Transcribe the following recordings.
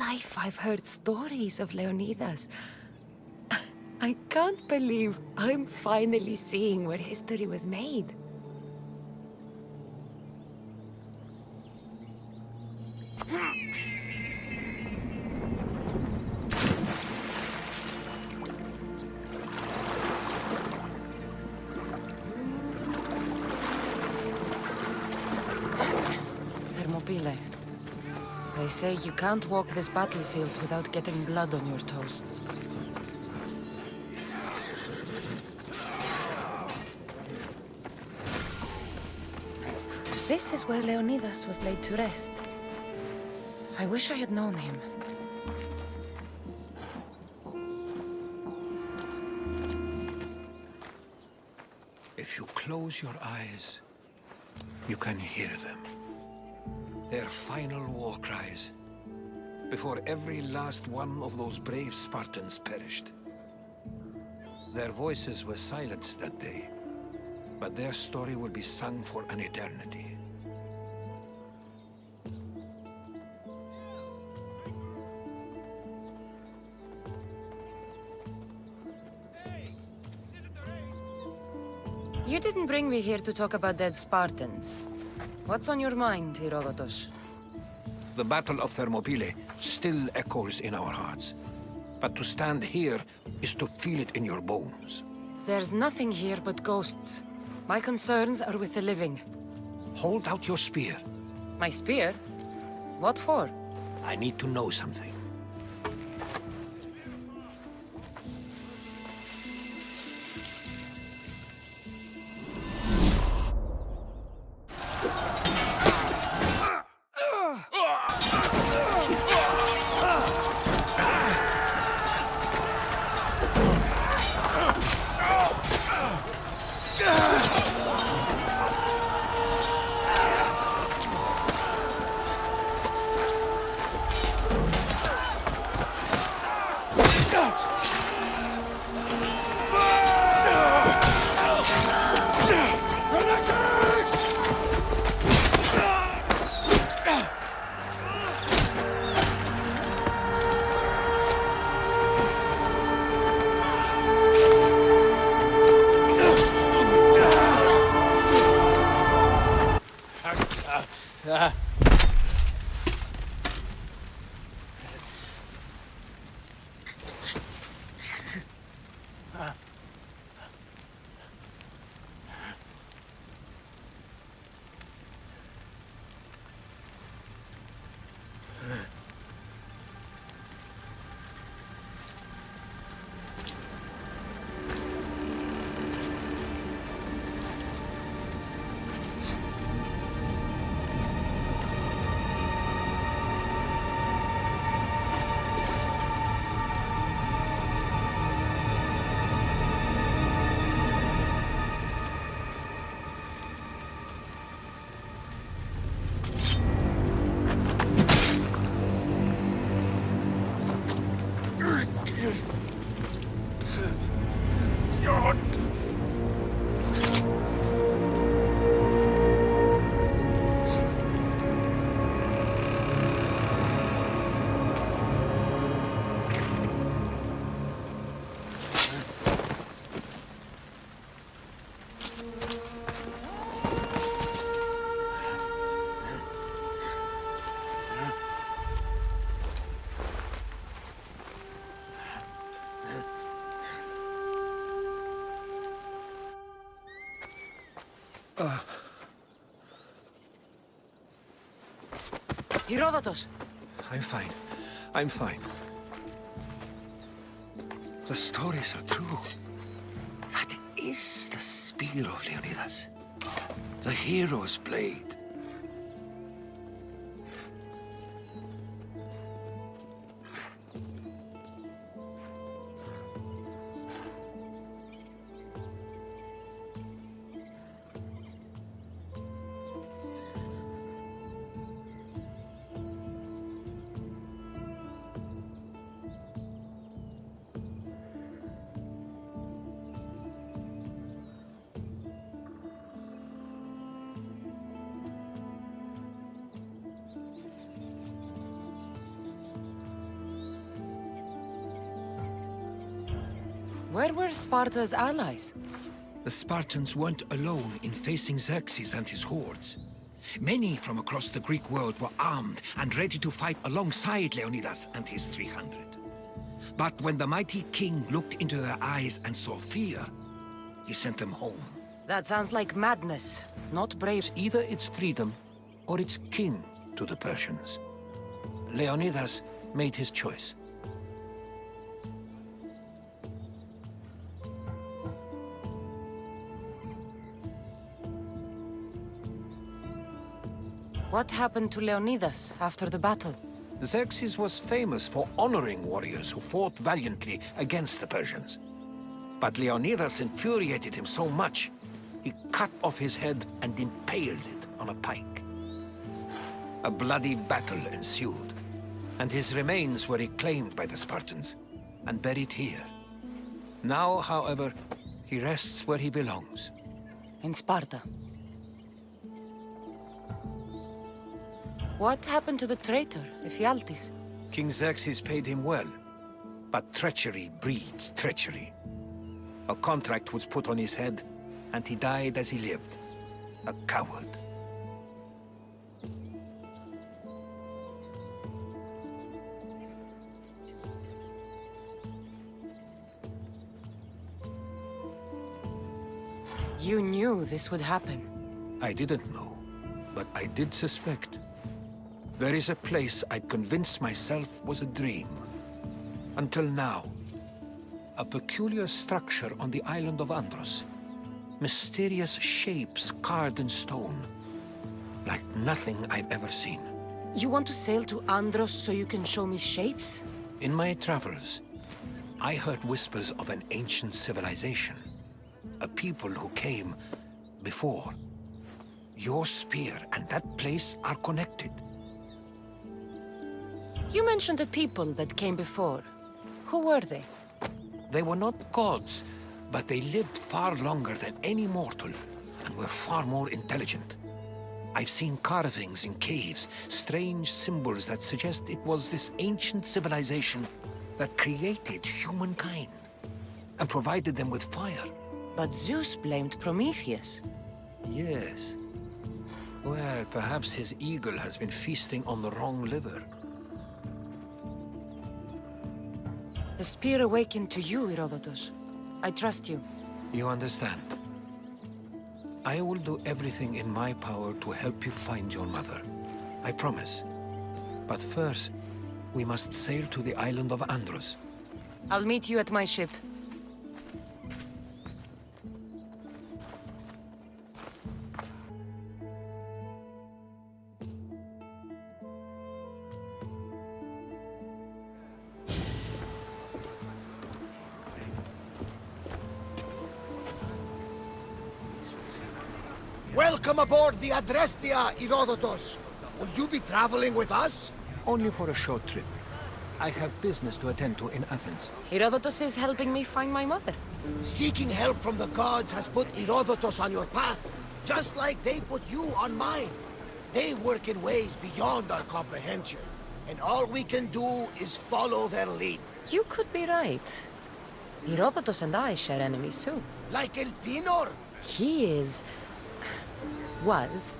life I've heard stories of Leonidas. I can't believe I'm finally seeing where history was made. Thermopylae. They say you can't walk this battlefield without getting blood on your toes. This is where Leonidas was laid to rest. I wish I had known him. If you close your eyes, you can hear them. Their final war cries, before every last one of those brave Spartans perished. Their voices were silenced that day, but their story will be sung for an eternity. You didn't bring me here to talk about dead Spartans. What's on your mind, Herodotus? The Battle of Thermopylae still echoes in our hearts. But to stand here is to feel it in your bones. There's nothing here but ghosts. My concerns are with the living. Hold out your spear. My spear? What for? I need to know something. Herodotus! I'm fine. I'm fine. The stories are true. That is the spear of Leonidas. The hero's blade. Where were Sparta's allies? The Spartans weren't alone in facing Xerxes and his hordes. Many from across the Greek world were armed and ready to fight alongside Leonidas and his 300. But when the mighty king looked into their eyes and saw fear, he sent them home. That sounds like madness, not brave. Either it's freedom or it's kin to the Persians. Leonidas made his choice. What happened to Leonidas after the battle? Xerxes was famous for honoring warriors who fought valiantly against the Persians. But Leonidas infuriated him so much, he cut off his head and impaled it on a pike. A bloody battle ensued, and his remains were reclaimed by the Spartans and buried here. Now, however, he rests where he belongs. In Sparta. What happened to the traitor, Ephialtes? King Xerxes paid him well, but treachery breeds treachery. A contract was put on his head, and he died as he lived. A coward. You knew this would happen. I didn't know, but I did suspect. There is a place I'd convinced myself was a dream. Until now. A peculiar structure on the island of Andros. Mysterious shapes carved in stone. Like nothing I've ever seen. You want to sail to Andros so you can show me shapes? In my travels, I heard whispers of an ancient civilization. A people who came before. Your spear and that place are connected. You mentioned a people that came before. Who were they? They were not gods, but they lived far longer than any mortal, and were far more intelligent. I've seen carvings in caves, strange symbols that suggest it was this ancient civilization that created humankind, and provided them with fire. But Zeus blamed Prometheus. Yes. Well, perhaps his eagle has been feasting on the wrong liver. The spear awakened to you, Herodotus. I trust you. You understand. I will do everything in my power to help you find your mother. I promise. But first, we must sail to the island of Andros. I'll meet you at my ship. Welcome aboard the Adrestia, Herodotus. Will you be traveling with us? Only for a short trip. I have business to attend to in Athens. Herodotus is helping me find my mother. Seeking help from the gods has put Herodotus on your path, just like they put you on mine. They work in ways beyond our comprehension, and all we can do is follow their lead. You could be right. Herodotus and I share enemies too. Like Elpinor. He was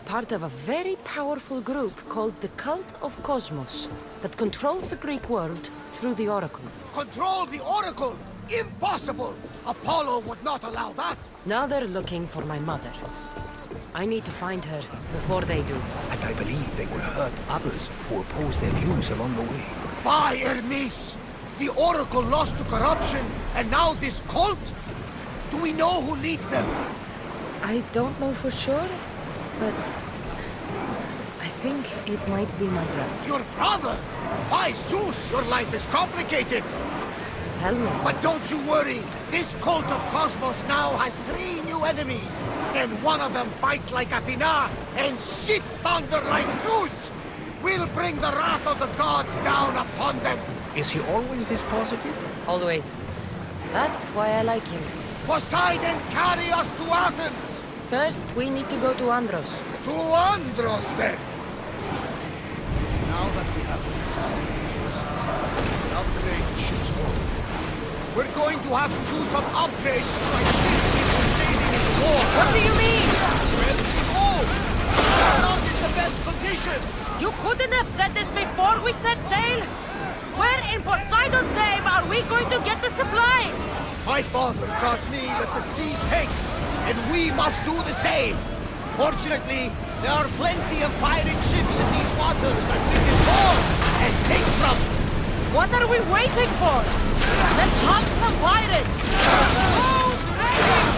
part of a very powerful group called the Cult of Cosmos that controls the Greek world through the Oracle. Control the Oracle! Impossible! Apollo would not allow that! Now they're looking for my mother. I need to find her before they do. And I believe they will hurt others who oppose their views along the way. By Hermes! The Oracle lost to corruption, and now this cult? Do we know who leads them? I don't know for sure, but I think it might be my brother. Your brother? By Zeus, your life is complicated! Tell me. But don't you worry! This cult of Cosmos now has 3 new enemies, and one of them fights like Athena and shits thunder like Zeus! We'll bring the wrath of the gods down upon them! Is he always this positive? Always. That's why I like him. Poseidon, carry us to Athens! First, we need to go to Andros. To Andros, then! Now that we have the necessary resources, we can upgrade the ship's hull. We're going to have to do some upgrades to my ship if we're sailing into war. What do you mean? Well, she's old. It's not in the best condition. You couldn't have said this before we set sail? Where in Poseidon's name are we going to get the supplies? My father taught me that the sea takes, and we must do the same. Fortunately, there are plenty of pirate ships in these waters that we can board and take from. What are we waiting for? Let's hunt some pirates! Oh, training!